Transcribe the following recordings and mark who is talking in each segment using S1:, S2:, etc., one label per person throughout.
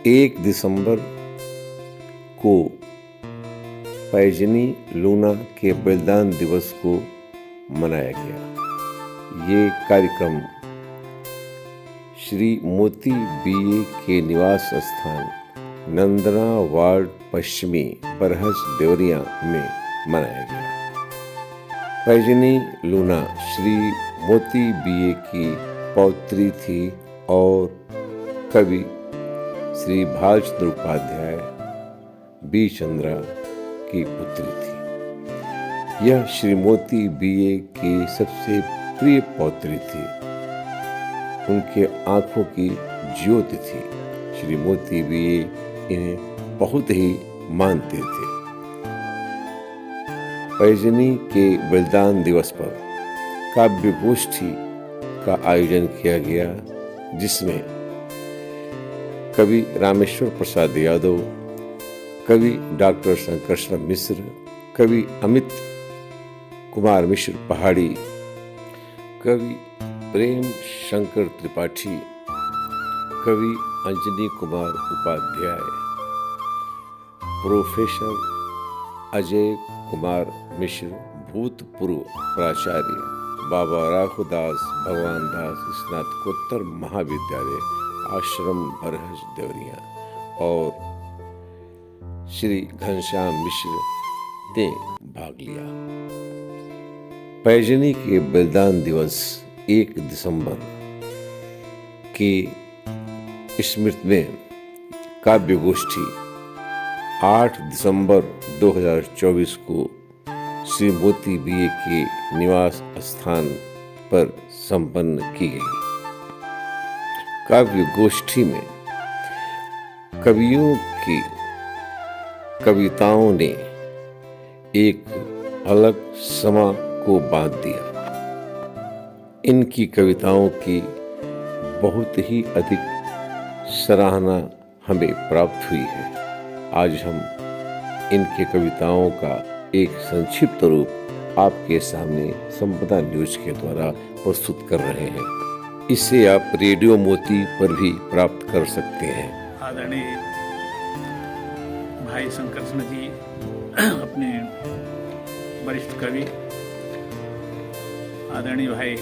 S1: 1 दिसंबर को पैजनी लूना के बलिदान दिवस को मनाया गया। ये कार्यक्रम श्री मोती बीए के निवास स्थान नंदना वार्ड पश्चिमी बरहज देवरिया में मनाया गया। पैजनी लूना श्री मोती बीए की पौत्री थी और कवि श्री भालचंद्र उपाध्याय बी चंद्रा की पुत्री थी। यह श्री मोती बीए की सबसे प्रिय पौत्री थी। उनके आंखों की ज्योति थी। श्री मोती बीए इन्हें बहुत ही मानते थे। पैजनी के बलिदान दिवस पर काव्य गोष्ठी का आयोजन किया गया, जिसमें कवि रामेश्वर प्रसाद यादव, कवि डॉक्टर शंकर मिश्र, कवि अमित कुमार मिश्र पहाड़ी, कवि प्रेम शंकर त्रिपाठी, कवि अंजनी कुमार उपाध्याय, प्रोफेसर अजय कुमार मिश्र, भूतपूर्व प्राचार्य बाबा राघुदास भगवान दास स्नातकोत्तर महाविद्यालय आश्रम बरहज देवरिया और श्री घनश्याम मिश्र ने भाग लिया। पैजनी के बलिदान दिवस 1 दिसंबर की स्मृति में काव्य गोष्ठी 8 दिसंबर 2024 को श्री मोती बीए के निवास स्थान पर संपन्न की गई। काव्य गोष्ठी में कवियों की कविताओं ने एक अलग समा को बांध दिया। इनकी कविताओं की बहुत ही अधिक सराहना हमें प्राप्त हुई है। आज हम इनके कविताओं का एक संक्षिप्त रूप आपके सामने संपदा न्यूज के द्वारा प्रस्तुत कर रहे हैं। इसे आप रेडियो मोती पर भी प्राप्त कर सकते हैं।
S2: आदरणीय भाई शंकर जी अपने वरिष्ठ कवि आदरणीय भाई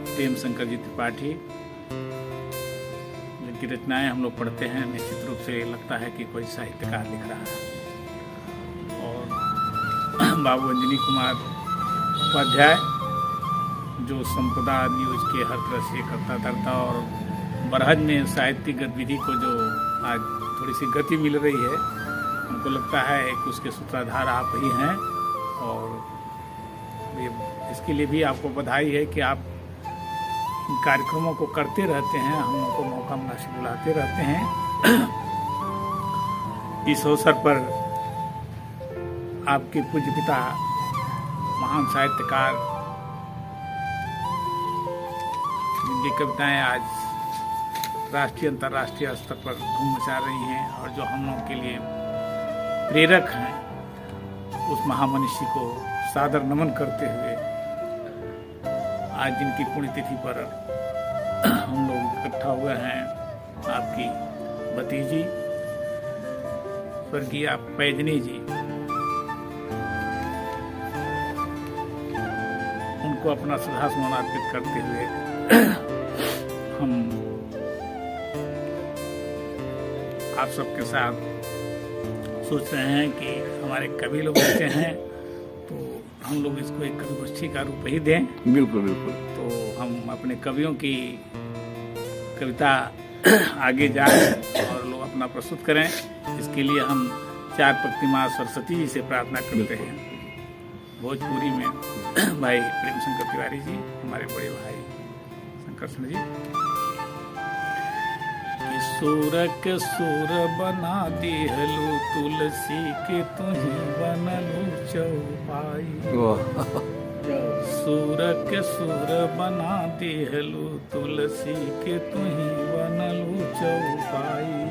S2: प्रेम शंकर जी त्रिपाठी, जिनकी रचनाएं हम लोग पढ़ते हैं, निश्चित रूप से लगता है कि कोई साहित्यकार लिख रहा है। बाबू अंजनी कुमार उपाध्याय जो संपदा न्यूज के हर तरह से करता धरता और बरहज में साहित्यिक गतिविधि को जो आज थोड़ी सी गति मिल रही है, हमको लगता है कि उसके सूत्रधार आप ही हैं। और इसके लिए भी आपको बधाई है कि आप कार्यक्रमों को करते रहते हैं, हम लोग को मौका मुनासिब बुलाते रहते हैं। इस अवसर पर आपके पूज्य पिता महान साहित्यकार, जिनकी कविताएं आज राष्ट्रीय अंतर्राष्ट्रीय स्तर पर धूम मचा रही हैं और जो हम लोगों के लिए प्रेरक हैं, उस महामनीषी को सादर नमन करते हुए आज जिनकी पुण्यतिथि पर हम लोग इकट्ठा हुए हैं, आपकी भतीजी स्वर्गीय पैजनी जी, उनको अपना श्रद्धासुमन अर्पित करते हुए हम आप सबके साथ सोच रहे हैं कि हमारे कवि लोग बच्चे हैं, तो हम लोग इसको एक कवि गोष्ठी का रूप ही दें।
S1: बिल्कुल बिल्कुल।
S2: तो हम अपने कवियों की कविता आगे जाएं और लोग अपना प्रस्तुत करें। इसके लिए हम 4 पंक्ति माँ सरस्वती जी से प्रार्थना करते हैं। भोजपुरी में भाई प्रेम शंकर तिवारी जी, हमारे बड़े भाई शंकर जी, सुर के सुर बना दिहलू तुलसी के तुही बनलू चौपाई। सुर के सुर बना दिहलू तुलसी के तुही बनलू चौपाई।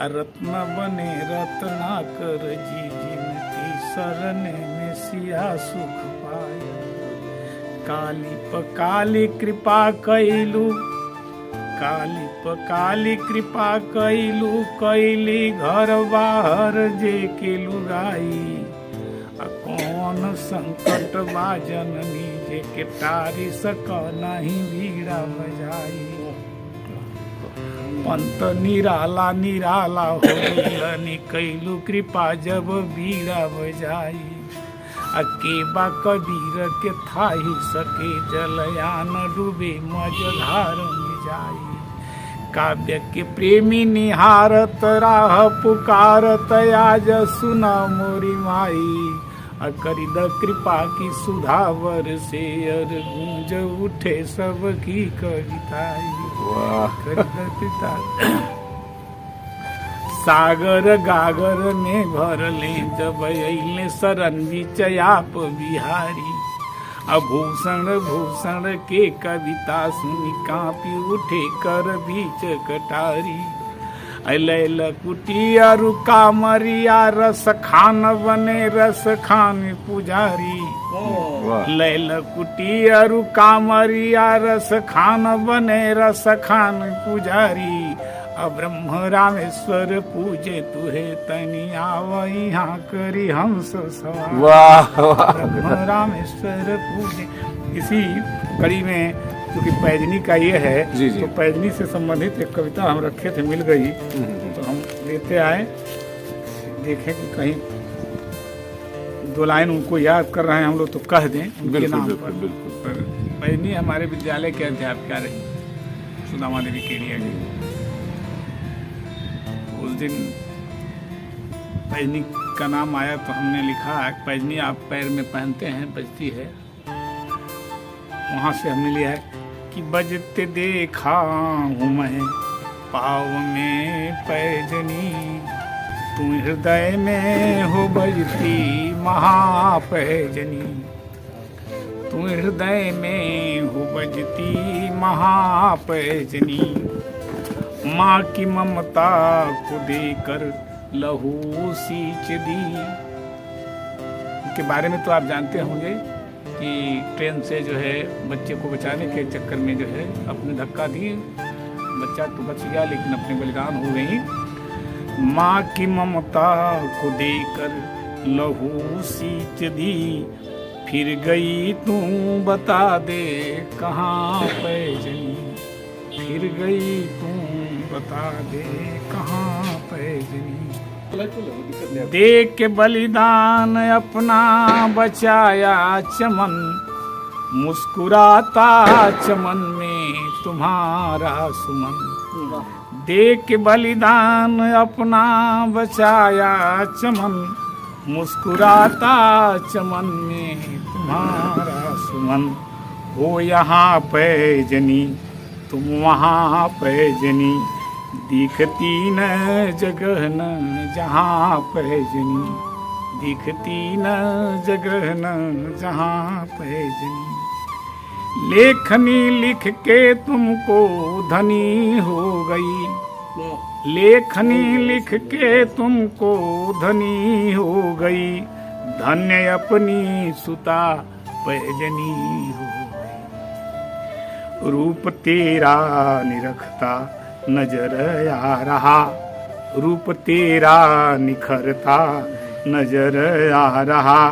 S2: रत्न बने रत्नाकर जी जिनकी शरण में सिया सुख पाई। काली प काली कृपा कैलू, काली काली कृपा कैलू कैली घर बाहर जे के लुगाई आ कौन संकट बा जननी जे के तारी सक नहीं बीड़ा बजाई पंत निराला निराला होलनी कैलू कृपा जब बीड़ा बजाई आ के बा कबीर के थाही सके जलयान डूबे मझधार में जाई काव्य के प्रेमी निहारत राह पुकारत आज सुना मोरी माई करी द कृपा की सुधावर से अर गूंज उठे सबकी कविताई करी द पिता सागर गागर में भर ले जब अइले शरण विचयाप बिहारी आभूषण भूषण के कविता सुनी कांपी उठे कर बीच कटारी लैल कुटिया रुका मरिया रस खान बने रस खान पुजारी लैल कुटिया रुका मरिया रस खान बने रस खान पुजारी ब्रह्म रामेश्वर पूजे तुहे तनी आव यहाँ करी हंस सवार ब्रह्म रामेश्वर पूजे। इसी कड़ी में क्योंकि पैजनी का ये है
S1: जी जी।
S2: तो पैजनी से संबंधित एक कविता हम रखे थे, मिल गई तो हम लेते आए, देखें कि कहीं दो लाइन उनको याद कर रहे हैं हम लोग तो कह दें उनके नाम पर। पैजनी हमारे विद्यालय के अध्यापिका रही सुदामा देवी केड़िया जी। उस दिन पैजनी का नाम आया तो हमने लिखा पैजनी आप पैर में पहनते हैं, बजती है। वहाँ से हमने लिया है कि बजते देखा हूँ मैं पाँव में पैजनी, तू हृदय में हो बजती महापैजनी, तू हृदय में हो बजती महापैजनी। माँ की ममता को देकर लहू सींच दी। उनके बारे में तो आप जानते होंगे कि ट्रेन से जो है बच्चे को बचाने के चक्कर में जो है अपने धक्का दी, बच्चा तो बच गया लेकिन अपने बलिदान हो गई। माँ की ममता को देकर लहू सींच दी, फिर गई तू बता दे कहाँ पैजनी, फिर गई तू बता दे कहाँ पैजनी। दे के बलिदान अपना बचाया चमन, मुस्कुराता चमन में तुम्हारा सुमन। दे के बलिदान अपना बचाया चमन, मुस्कुराता चमन में तुम्हारा सुमन। हो यहाँ पैजनी तुम वहाँ पैजनी, दिखती न जगह न जहाँ पैजनी, दिखती न जगह न जहाँ पैजनी। लेखनी लिख के तुमको धनी हो गई, लेखनी लिख के तुमको धनी हो गई, धन्य अपनी सुता पैजनी हो गई। रूप तेरा निरखता नजर आ रहा, रूप तेरा निखरता नजर आ रहा।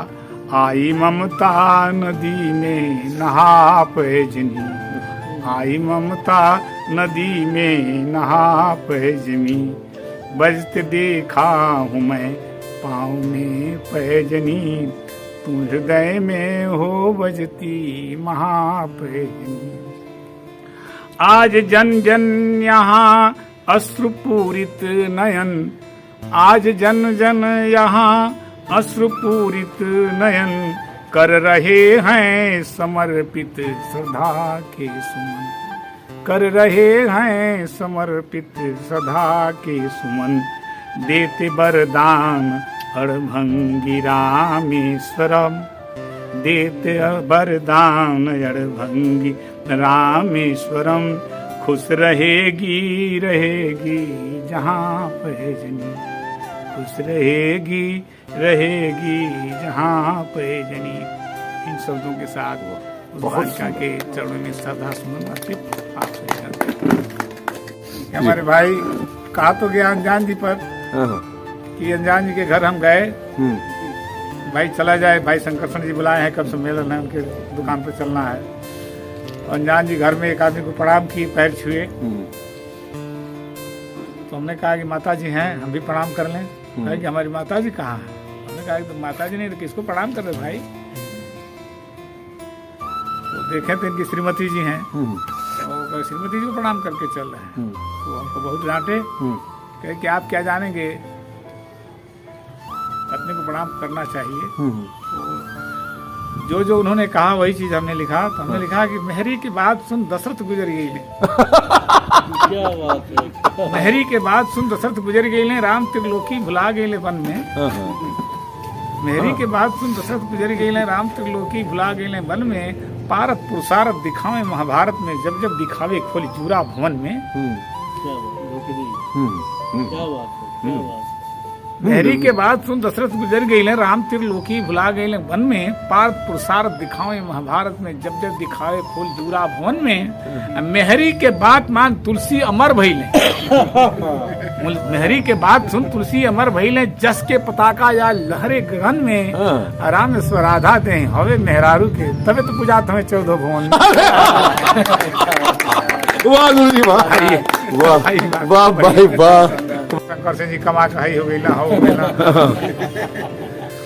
S2: आई ममता नदी में नहा पैजनी, आई ममता नदी में नहा पैजनी। बजते देखा हूँ मैं पाँव में पैजनी, तू हृदय में हो बजती महापैजनी। आज जन जन यहाँ अश्रुपूरित नयन, आज जन जन यहाँ अश्रुपूरित नयन, कर रहे हैं समर्पित श्रद्धा के सुमन, कर रहे हैं समर्पित श्रद्धा के सुमन। देते वरदान अड़भंगी रामेश्वरम, देते वरदान अड़भंगी रामेश्वरम। खुश रहेगी रहेगी जहाँ पैजनी, खुश रहेगी रहेगी जहाँ पैजनी। इन शब्दों के साथ उस बालिका के चरणों में श्रद्धा सुमन अर्पित आप सभी। कि हमारे भाई कहा तो गया अनजान जी पर कि अनजान जी के घर हम गए, भाई चला जाए, भाई शंकरसन जी बुलाए हैं, कब सम्मेलन है, उनके दुकान पर चलना है। अनजान जी घर में एक आदमी को प्रणाम किए, पैर छुए। तो हमने कहा कि माता जी हैं, हम भी प्रणाम कर लें। कहा कि हमारी माता जी कहाँ है? हमने कहा कि तो माता जी नहीं तो किसको प्रणाम कर रहे भाई? तो देखे तो इनकी श्रीमती जी हैं, तो श्रीमती जी को प्रणाम करके चल रहे हैं। तो हमको बहुत डांटे, कहे कि आप क्या जानेंगे, पत्नी को प्रणाम करना चाहिए। तो जो उन्होंने कहा वही चीज हमने लिखा। तो हमने लिखा कि मेहरी की बात सुन दशरथ गुजर गई ने।
S3: क्या बात है।
S2: मेहरी के बाद सुन दशरथ गुजर गई ने, राम त्रिलोकी भुला गए वन में। मेहरी के बाद सुन दशरथ गुजर गई ने, राम त्रिलोकी भुला गए वन में। पारत पुरुषारत दिखावे महाभारत में, जब जब दिखावे खोली जूरा भवन में।
S3: क्या बात है, क्या बात है।
S2: मेहरी के बाद सुन दशरथ गुजर गई ने, राम त्रिलोकी भुला गए वन में। पारत पुरुषारत दिखावे महाभारत में, जब जब दिखावे खोल जूरा भवन में। मेहरी के बाद मान तुलसी अमर भइले। मेहरी के बाद सुन तुलसी अमर भइले, जस के पताका या लहरे गगन में। राम स्वराधा दे हवे मेहरारू के, तबे तो पूजा हमें 14 भवन में।
S1: वाह गुरु जी वाह, वाह भाई वाह।
S2: शंकर सिंह जी कमा कही हो गई ना, हो गई ना।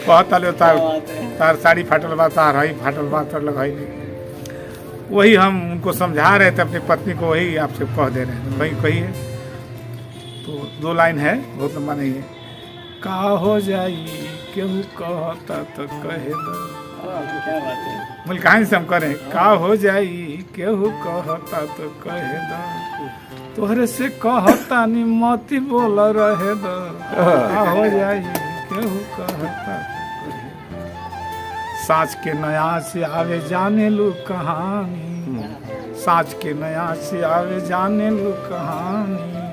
S2: बहुत तार साड़ी फाटल बा, तार हई फाटल बा, तार लगाई नहीं। वही हम उनको समझा रहे थे अपनी पत्नी को, वही आपसे कह दे रहे हैं। वही कहिए तो 2 लाइन है, बहुत लंबा नहीं है। का हो जाई केहू कहता तो कहे दो।
S3: क्या बात है।
S2: मूल कहानी से हम करें, का हो जाई केहू कहता तो कहे दो। तोहरे से कहता नी मोती बोल रहे दो। का हो जाई केहू कहता तो कहे दो। साँच के नया से आवे जाने लू कहानी, साँच के नया से आवे जाने लू कहानी।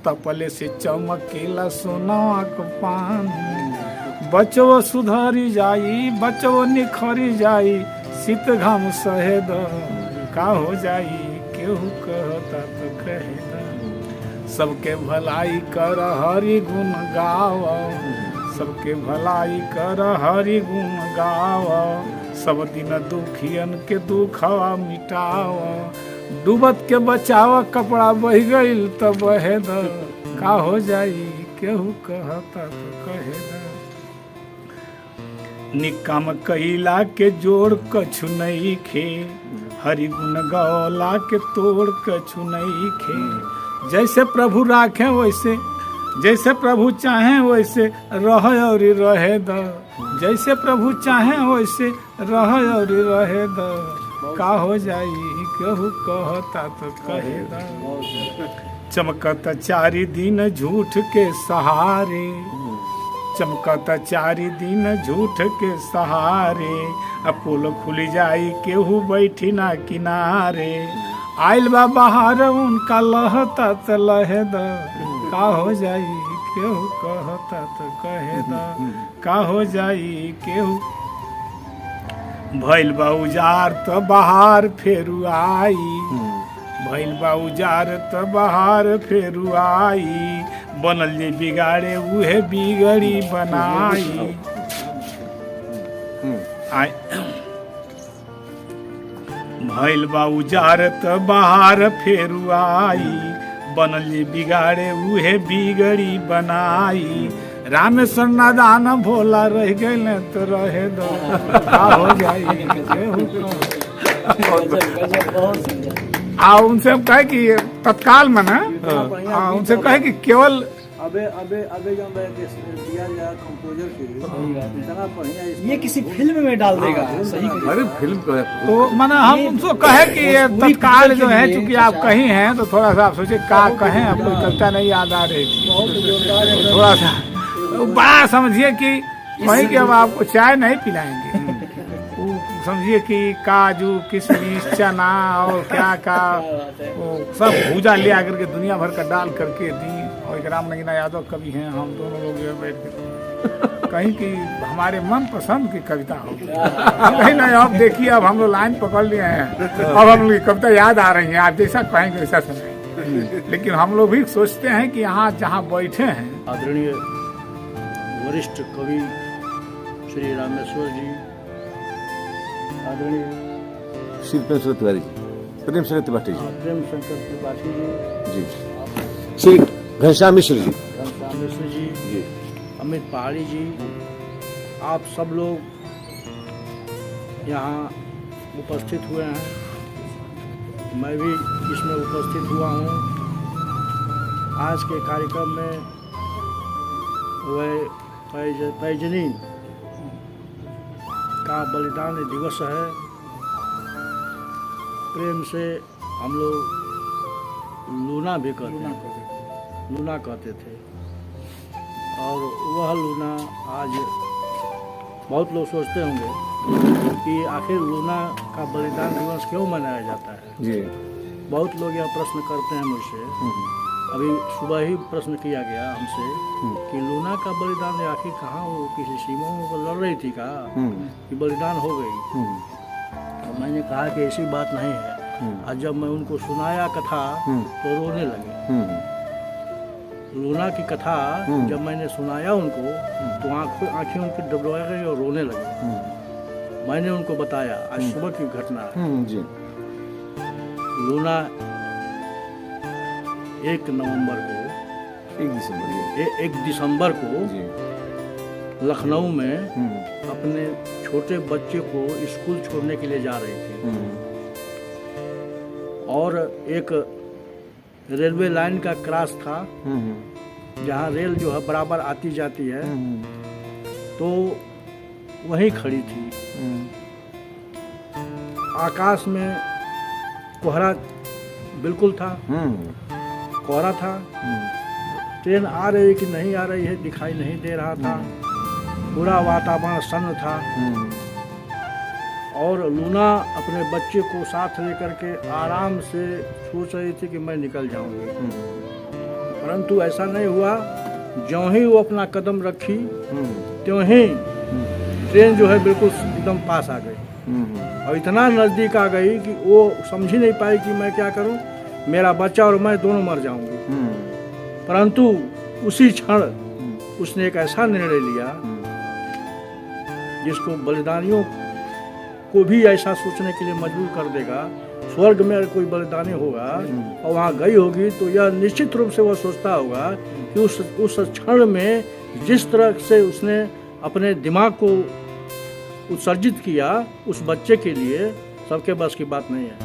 S2: तपले से चमकेला सोना को पानी। बचो सुधरी जाई, बचो निखरी जाई, शीत घाम सहे दो। का हो जाई केहू कहता तो कहे दो। सबके भलाई कर हरि गुण गाव, सबके भलाई कर हरि गुण गाव। सब दिन दुखियन के दुखवा मिटाव। डूबत के बचाव, कपड़ा बह गईल तो बहे दो। का हो जाई केहू कहता तो कहे दो। निकम कैला के जोड़ कछु नहीं खे, हरि गुण गौला के तोड़ कछु नहीं खे। जैसे प्रभु राखे वैसे, जैसे प्रभु चाहे वैसे रह और रहे दो। जैसे प्रभु चाहे वैसे रह और रहे दो। का हो जाई केहू कहता तो कहे दो। चमकत 4 दिन झूठ के सहारे, चमकत 4 दिन झूठ के सहारे। पोल खुल जाई केहू बैठी ना किनारे। आइल बा बहार उनका लहता तो लहे दो। का हो जाई केहू कहता तो कहे दो। का हो जाई केहू। भइल बा उजार तो बहार फेरू आई, भइल बा उजार तो बहार फेरू आई। बनल जे बिगाड़े उहे बिगड़ी बनाई। भइल बा उजार त बहार फेरू आई। बनल जे बिगाड़े उहे बिगड़ी बनाई। रामेश्वर नादान भोला रह गए तो रहे दो। का हो जाई उनसे हम कहे कि तत्काल में ना, उनसे कहे कि केवल
S3: अबे जो दिया गया कंपोजर के इतना बढ़िया, ये किसी फिल्म में डाल देगा। सही।
S1: अरे फिल्म
S2: तो माना हम उनको कहे कि ये तत्काल जो है, चूंकि आप कहीं हैं तो थोड़ा सा आप सोचे का कहें, आपको कविता नहीं याद आ रही थी। थोड़ा सा बड़ा समझिए कि वही कि अब आपको चाय नहीं पिलाएंगे। समझिए कि काजू किशमिश चना और क्या का वो सब भूजा ले आकर के दुनिया भर का डाल करके दी। और एक राम नगीना यादव कवि हैं, हम दोनों लोग जो बैठ के कहीं की हमारे मन पसंद की कविता हो। नहीं नहीं, अब देखिए अब हम लोग लाइन पकड़ लिए हैं, अब हम लोग की कविता याद आ रही है। आप जैसा कहेंगे वैसा सुनाएंगे। लेकिन हम लोग भी सोचते हैं कि यहाँ जहाँ बैठे हैं,
S3: आदरणीय वरिष्ठ कवि श्री रामेश्वर जी, आदरणीय
S1: श्री प्रेम शंकर तिवारी जी, प्रेम शंकर त्रिपाठी जी,
S3: प्रेम शंकर त्रिपाठी जी,
S1: जी, श्री घनश्याम मिश्र जी,
S3: घनश्याम मिश्र जी,
S1: जी,
S3: अमित पहाड़ी जी, आप सब लोग यहाँ उपस्थित हुए हैं। मैं भी इसमें उपस्थित हुआ हूँ। आज के कार्यक्रम में वह पैजनी का बलिदान दिवस है। प्रेम से हम लोग लूना भी लूना कहते थे, और वह लूना आज बहुत लोग सोचते होंगे कि आखिर लूना का बलिदान दिवस क्यों मनाया जाता है।
S1: जी,
S3: बहुत लोग यह प्रश्न करते हैं मुझसे। अभी सुबह ही प्रश्न किया गया हमसे कि लूना का बलिदान आखिर कहाँ, वो किसी सीमा में लड़ रही थी कहा कि बलिदान हो गई। और मैंने कहा कि ऐसी बात नहीं है। और जब मैं उनको सुनाया कथा तो रोने लगे। लूना की कथा जब मैंने सुनाया उनको तो आंखें उनकी डबडबा गई और रोने लगे। मैंने उनको बताया आज सुबह की घटना है।
S1: जी,
S3: लूना 1 नवंबर को 1 दिसंबर को
S1: जी,
S3: लखनऊ में अपने छोटे बच्चे को स्कूल छोड़ने के लिए जा रही थी, और एक रेलवे लाइन का क्रॉस था जहाँ रेल जो है बराबर आती जाती है, तो वहीं खड़ी थी। आकाश में कोहरा बिल्कुल था, कोहरा था। ट्रेन आ रही कि नहीं आ रही है दिखाई नहीं दे रहा था। पूरा वातावरण सन्न था, और लूना अपने बच्चे को साथ लेकर के आराम से सोच रही थी कि मैं निकल जाऊंगी, परंतु ऐसा नहीं हुआ। ज्यों ही वो अपना कदम रखी त्यों ही ट्रेन जो है बिल्कुल एकदम पास आ गई, और इतना नज़दीक आ गई कि वो समझ ही नहीं पाई कि मैं क्या करूं, मेरा बच्चा और मैं दोनों मर जाऊंगी। परंतु उसी क्षण उसने एक ऐसा निर्णय लिया जिसको बलिदानियों को भी ऐसा सोचने के लिए मजबूर कर देगा। स्वर्ग में अगर कोई बलिदानी होगा और वहाँ गई होगी तो यह निश्चित रूप से वह सोचता होगा कि उस क्षण में जिस तरह से उसने अपने दिमाग को उत्सर्जित किया उस बच्चे के लिए, सबके बस की बात नहीं है।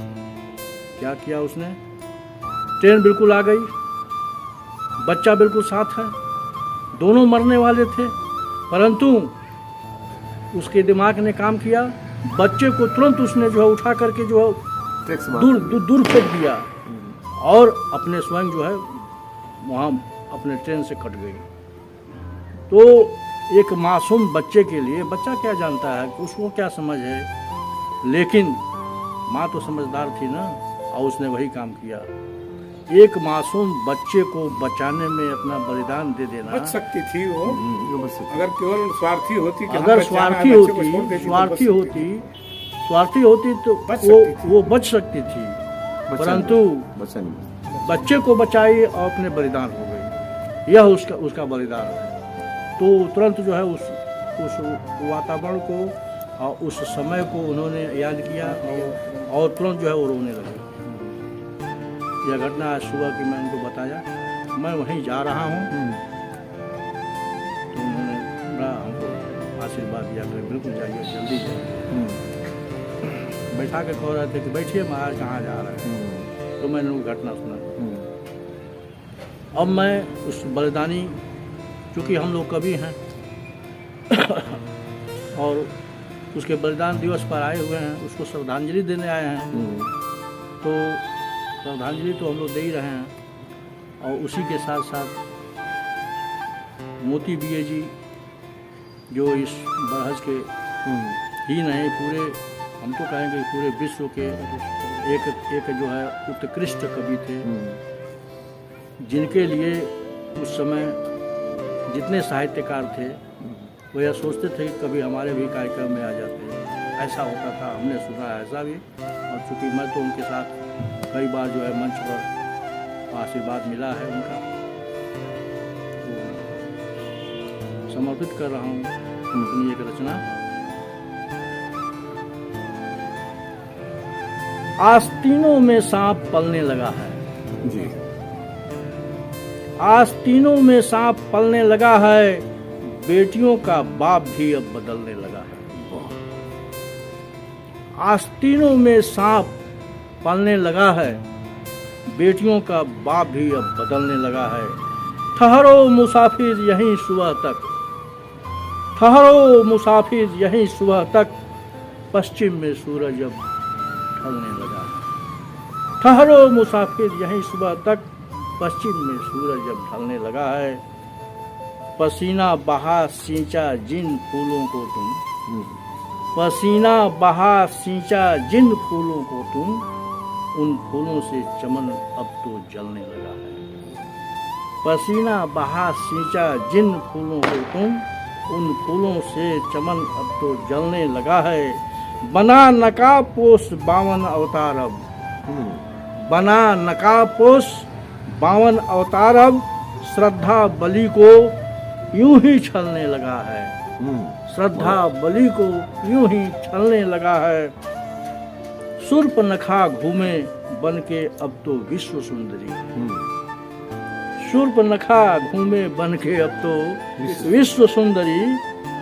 S3: क्या किया उसने? ट्रेन बिल्कुल आ गई, बच्चा बिल्कुल साथ है, दोनों मरने वाले थे, परंतु उसके दिमाग ने काम किया। बच्चे को तुरंत उसने जो है उठा करके जो है दूर फेंक दिया, और अपने स्वयं जो है वहाँ अपने ट्रेन से कट गई। तो एक मासूम बच्चे के लिए, बच्चा क्या जानता है कि उसको क्या समझ है, लेकिन माँ तो समझदार थी ना, और उसने वही काम किया। एक मासूम बच्चे को बचाने में अपना बलिदान दे देना।
S2: बच सकती थी वो, अगर केवल स्वार्थी होती,
S3: अगर स्वार्थी होती तो वो बच सकती थी, परंतु बच्चे को बचाई और अपने बलिदान हो गई। यह उसका बलिदान है। तो तुरंत जो है उस वातावरण को और उस समय को उन्होंने याद किया, और तुरंत जो है वो रोने लगे। यह घटना आज सुबह की मैं उनको बताया। मैं वहीं जा रहा हूँ तो उन्होंने बड़ा हमको आशीर्वाद दिया कि बिल्कुल जाइए, जल्दी जाइए। बैठा के कह रहे थे कि बैठिए महाराज, कहाँ जा रहे हैं। तो मैंने वो घटना सुना। अब मैं उस बलिदानी, चूँकि हम लोग कवि हैं और उसके बलिदान दिवस पर आए हुए हैं, उसको श्रद्धांजलि देने आए हैं, तो श्रद्धांजलि तो हम लोग दे ही रहे हैं। और उसी के साथ साथ मोती बीए जी, जो इस बरहज के ही नहीं, पूरे हम तो कहेंगे पूरे विश्व के एक जो है उत्कृष्ट कवि थे, जिनके लिए उस समय जितने साहित्यकार थे वो यह सोचते थे कि कभी हमारे भी कार्यक्रम में आ जाते हैं। ऐसा होता था, हमने सुना है ऐसा भी। और चूँकि मैं तो उनके साथ कई बार जो है मंच पर आशीर्वाद मिला है उनका, तो समर्पित कर रहा हूँ अपनी एक रचना। आस्तीनों में सांप पलने लगा है
S1: जी।
S3: आस्तीनों में सांप पलने लगा है, बेटियों का बाप भी अब बदलने लगा है। आस्तीनों में सांप पलने लगा है, बेटियों का बाप भी अब बदलने लगा है। ठहरो मुसाफिर यहीं सुबह तक, ठहरो मुसाफिर यहीं सुबह तक, पश्चिम में सूरज अब ढलने लगा है। ठहरो मुसाफिर यहीं सुबह तक, पश्चिम में सूरज अब ढलने लगा है। पसीना बहा सींचा जिन फूलों को तुम, पसीना बहा सींचा जिन फूलों को तुम, उन फूलों से चमन अब तो जलने लगा है। पसीना बहा सींचा जिन फूलों को तुम, उन फूलों से चमन अब तो जलने लगा है। बना नकाबपोश 52 अवतार अब, बना नकाबपोश 52 अवतार अब, श्रद्धा बलि को यूं ही छलने लगा है। श्रद्धा बलि को यूं ही छलने लगा है। शूर्पनखा घूमे बन के अब तो विश्व सुंदरी, शूर्पनखा घूमे बन के अब तो विश्व सुंदरी,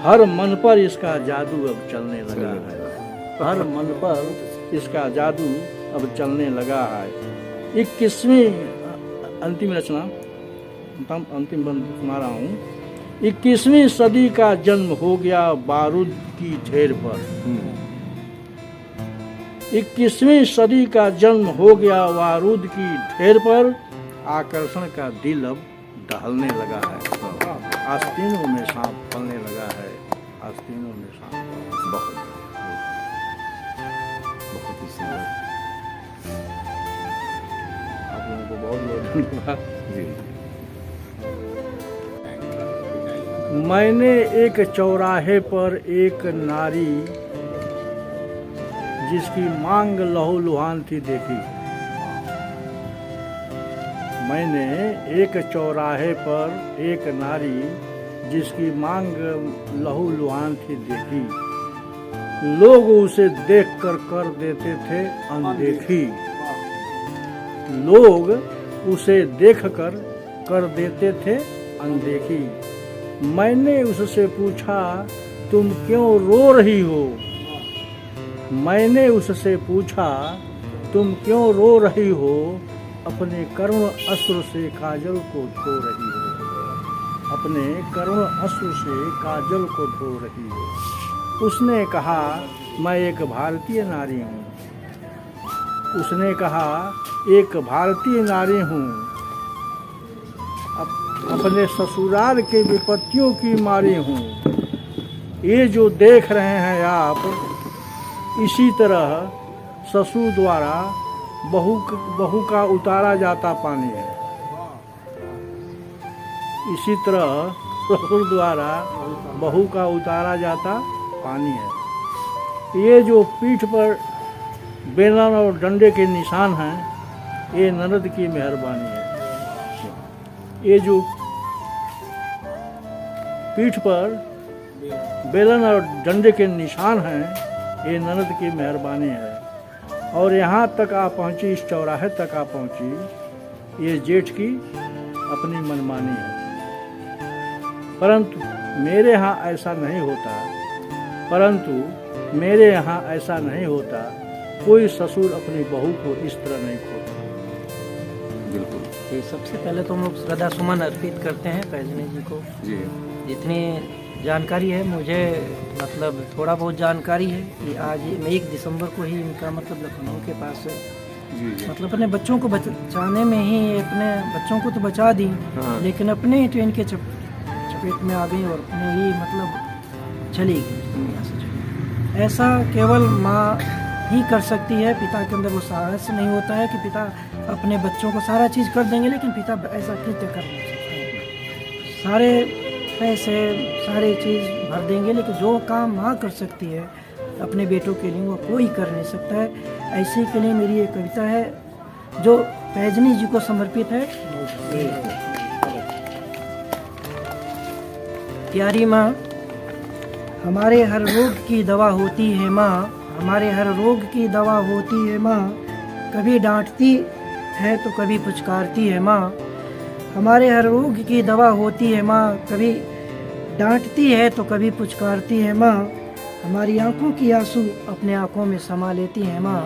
S3: हर मन पर इसका जादू अब चलने लगा है। हर मन पर इसका जादू अब चलने लगा है। 21वीं अंतिम रचना, अंतिम बंद सुना रहा हूँ। 21वीं सदी का जन्म हो गया बारूद की ढेर पर, 21वीं सदी का जन्म हो गया बारूद की ढेर पर, आकर्षण का दिल अब टहलने लगा है। आस्तीनों में सांप पलने लगा है, आस्तीनों में सांप।
S1: बहुत बहुत ही सुंदर।
S3: आप लोगों को बहुत बहुत धन्यवाद।
S1: जी।
S3: मैंने एक चौराहे पर एक नारी जिसकी मांग लहूलुहान थी देखी। मैंने एक चौराहे पर एक नारी जिसकी मांग लहूलुहान थी देखी। लोग उसे देखकर कर देते थे अनदेखी। लोग उसे देखकर कर देते थे अनदेखी। मैंने उससे पूछा तुम क्यों रो रही हो। मैंने उससे पूछा तुम क्यों रो रही हो, अपने करुण अश्रु से काजल को धो रही हो। अपने करुण अश्रु से काजल को धो रही हो। उसने कहा मैं एक भारतीय नारी हूँ। उसने कहा एक भारतीय नारी हूँ, अपने ससुराल के विपत्तियों की मारी हूँ। ये जो देख रहे हैं आप, इसी तरह ससुर द्वारा बहू का उतारा जाता पानी है। इसी तरह ससुर द्वारा बहू का उतारा जाता पानी है। ये जो पीठ पर बेलन और डंडे के निशान हैं, ये ननद की मेहरबानी है। ये जो पीठ पर बेलन और डंडे के निशान हैं, ये ननद की मेहरबानी है। और यहाँ तक आ पहुँची, इस चौराहे तक आ पहुँची, ये जेठ की अपनी मनमानी है। परंतु मेरे यहाँ ऐसा नहीं होता, परंतु मेरे यहाँ ऐसा नहीं होता। कोई ससुर अपनी बहू को इस तरह नहीं खोता।
S1: बिल्कुल।
S4: तो सबसे पहले तो हम लोग श्रद्धा सुमन अर्पित करते हैं पैजनी जी को।
S1: जी।
S4: जितनी जानकारी है मुझे, मतलब थोड़ा बहुत जानकारी है कि आज 1 दिसंबर को ही इनका मतलब लखनऊ के पास
S1: जी जी।
S4: मतलब अपने बच्चों को बचाने में ही अपने बच्चों को तो बचा दी,
S1: हाँ।
S4: लेकिन अपने ही ट्रेन के चपेट में आ गई और अपने ही मतलब चली गई दुनिया से चली। ऐसा केवल माँ ही कर सकती है। पिता के अंदर वो साहस नहीं होता है कि पिता अपने बच्चों को सारा चीज़ कर देंगे, लेकिन पिता ऐसा कृत्य कर नहीं सकते। सारे पैसे सारी चीज़ भर देंगे, लेकिन जो काम माँ कर सकती है अपने बेटों के लिए वो कोई कर नहीं सकता है। ऐसे के लिए मेरी एक कविता है जो पैजनी जी को समर्पित है। प्यारी माँ, हमारे हर रोग की दवा होती है माँ, हमारे हर रोग की दवा होती है माँ, कभी डांटती है तो कभी पुचकारती है माँ। हमारे हर रोग की दवा होती है माँ, कभी डांटती है तो कभी पुचकारती है माँ। हमारी आंखों की आंसू अपने आंखों में समा लेती है माँ,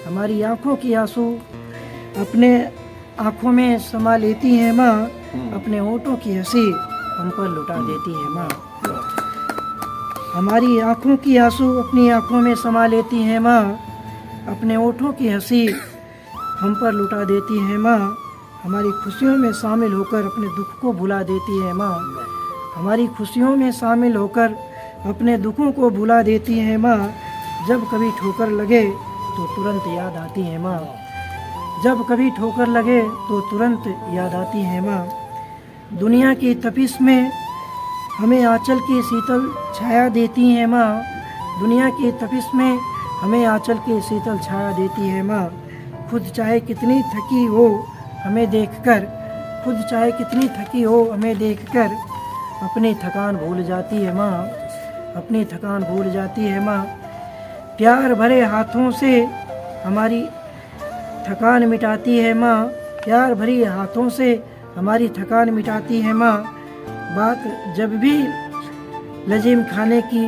S4: हमारी आंखों की आंसू अपने आंखों में समा लेती है माँ। अपने होठों की हंसी हम पर लुटा देती है माँ। हमारी आंखों की आंसू अपनी आंखों में समा लेती है माँ, अपने होठों की हंसी हम पर लुटा देती है माँ। हमारी खुशियों में शामिल होकर अपने दुख को भुला देती है माँ, हमारी खुशियों में शामिल होकर अपने दुखों को भुला देती है माँ। जब कभी ठोकर लगे तो तुरंत याद आती है माँ, जब कभी ठोकर लगे तो तुरंत याद आती है माँ। दुनिया की तपिश में हमें आंचल की शीतल छाया देती है माँ, दुनिया की तपिश में हमें आंचल की शीतल छाया देती है माँ। खुद चाहे कितनी थकी हो हमें देखकर, खुद चाहे कितनी थकी हो हमें देखकर अपनी थकान भूल जाती है माँ, अपनी थकान भूल जाती है माँ। प्यार भरे हाथों से हमारी थकान मिटाती है माँ, प्यार भरी हाथों से हमारी थकान मिटाती है माँ। बात जब भी लजीम खाने की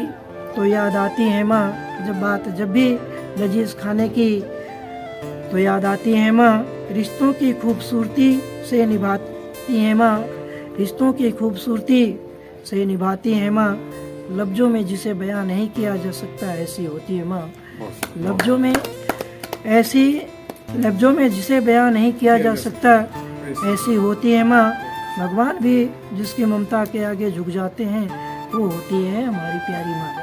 S4: तो याद आती है माँ, जब भी लजीज खाने की तो याद आती है माँ। रिश्तों की खूबसूरती से निभाती है माँ, रिश्तों की खूबसूरती से निभाती है माँ। लफ्ज़ों में जिसे बयां नहीं किया जा सकता ऐसी होती है माँ, लफ्ज़ों में जिसे बयां नहीं किया जा सकता ऐसी होती है माँ। भगवान भी जिसकी ममता के आगे झुक जाते हैं वो होती है हमारी प्यारी माँ,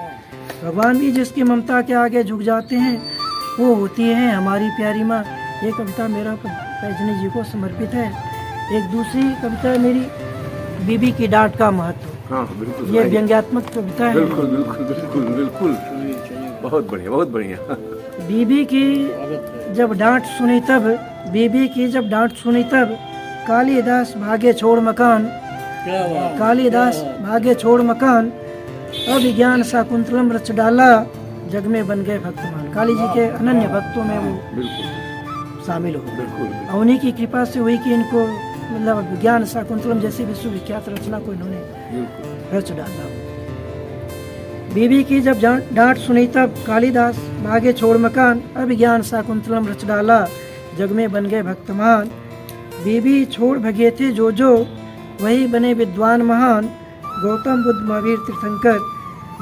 S4: भगवान भी जिसकी ममता के आगे झुक जाते हैं वो होती है हमारी प्यारी माँ। ये कविता मेरा पैजनी जी को समर्पित है। एक दूसरी कविता मेरी बीबी की डांट का महत्व।
S1: हाँ बिल्कुल,
S4: ये व्यंग्यात्मक कविता है।
S1: बिल्कुल बिल्कुल बिल्कुल बिल्कुल, बहुत बढ़िया बहुत बढ़िया।
S4: बीबी की जब डांट सुनी तब, बीबी की जब डांट सुनी तब, कालिदास भागे छोड़ मकान, कालिदास भागे छोड़ मकान, अभिज्ञान शाकुंतलम रच डाला, जग में बन गए भक्तमान। काली जी के अनन्य भक्तों में वो
S1: बिल्कुल
S4: शामिल हो।
S1: बिल्कुल
S4: उन्हीं की कृपा से हुई कि इनको मतलब विज्ञान शाकुंतलम जैसी विश्वविख्यात रचना को इन्होंने रच डाला। बीबी की जब डांट सुनी तब, कालिदास भागे छोड़ मकान, अभिज्ञान शाकुंतलम रच डाला, जग में बन गए भक्तमान। बीबी छोड़ भगे थे जो वही बने विद्वान महान, गौतम बुद्ध महावीर तीर्थंकर,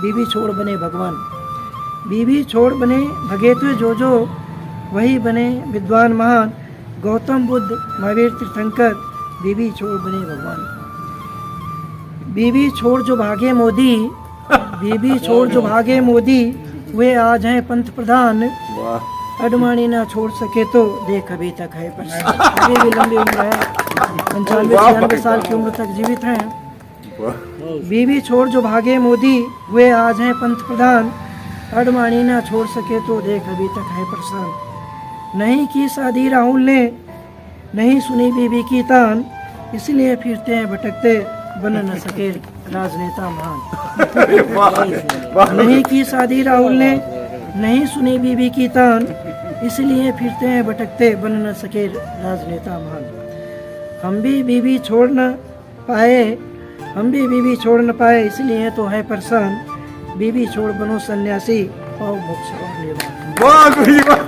S4: बीबी छोड़ बने भगवान। बीबी छोड़ बने भगे थे जो वही बने विद्वान महान, गौतम बुद्ध महावीर तीर्थंकर, बीबी छोड़ बने भगवान। बीबी छोड़ जो भागे मोदी, बीबी छोड़ जो भागे मोदी, वे आज हैं पंत प्रधान। अडवाणी ना छोड़ सके तो देख अभी तक है परेशान। अभी भी लंबी उम्र है, 95-96 साल की उम्र तक जीवित हैं। बीबी छोड़ जो भागे मोदी, वे आज हैं पंत प्रधान। अडवाणी ना छोड़ सके तो देख अभी तक है परेशान। नहीं की शादी राहुल ने, नहीं सुनी बीबी की तान, इसलिए फिरते हैं भटकते, बन न सके राजनेता महान। नहीं की शादी राहुल ने, नहीं सुनी बीबी की तान, इसलिए फिरते हैं भटकते, बन न सके राजनेता महान। हम भी बीबी छोड़ न पाए, हम भी बीबी छोड़ न पाए, इसलिए तो है परेशान। बीबी छोड़ बनो सन्यासी, पाओ मोक्ष और निर्वाण।
S1: वाह गुरुजी वाह,